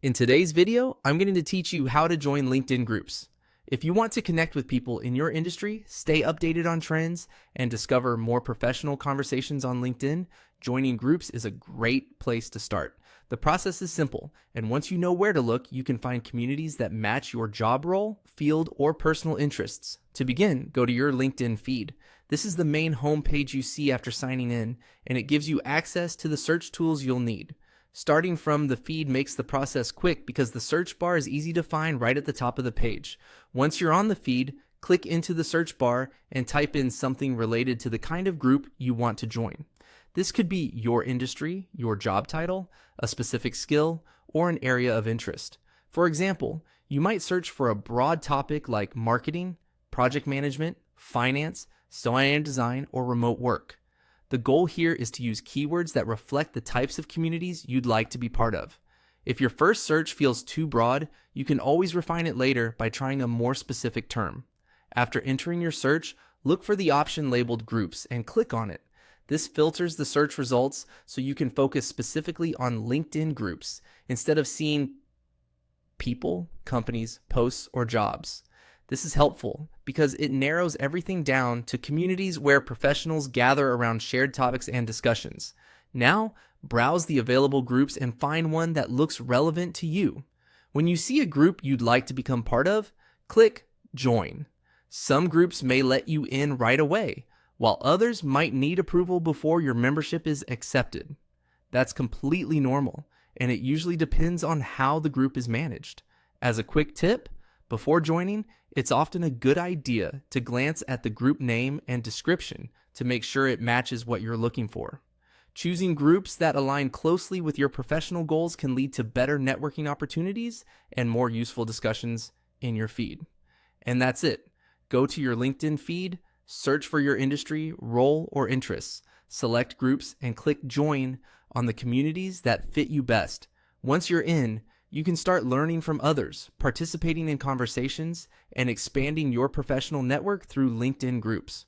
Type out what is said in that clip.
In today's video, I'm going to teach you how to join LinkedIn groups. If you want to connect with people in your industry, stay updated on trends, and discover more professional conversations on LinkedIn, joining groups is a great place to start. The process is simple, and once you know where to look, you can find communities that match your job role, field, or personal interests. To begin, go to your LinkedIn feed. This is the main homepage you see after signing in, and it gives you access to the search tools you'll need. Starting from the feed makes the process quick because the search bar is easy to find right at the top of the page. Once you're on the feed, click into the search bar and type in something related to the kind of group you want to join. This could be your industry, your job title, a specific skill, or an area of interest. For example, you might search for a broad topic like marketing, project management, finance, sewing design, or remote work. The goal here is to use keywords that reflect the types of communities you'd like to be part of. If your first search feels too broad, you can always refine it later by trying a more specific term. After entering your search, look for the option labeled Groups and click on it. This filters the search results so you can focus specifically on LinkedIn groups instead of seeing people, companies, posts, or jobs. This is helpful because it narrows everything down to communities where professionals gather around shared topics and discussions. Now, browse the available groups and find one that looks relevant to you. When you see a group you'd like to become part of, click Join. Some groups may let you in right away, while others might need approval before your membership is accepted. That's completely normal, and it usually depends on how the group is managed. As a quick tip, before joining, it's often a good idea to glance at the group name and description to make sure it matches what you're looking for. Choosing groups that align closely with your professional goals can lead to better networking opportunities and more useful discussions in your feed. And that's it. Go to your LinkedIn feed, search for your industry, role, or interests, select groups, and click Join on the communities that fit you best. Once you're in, you can start learning from others, participating in conversations, and expanding your professional network through LinkedIn groups.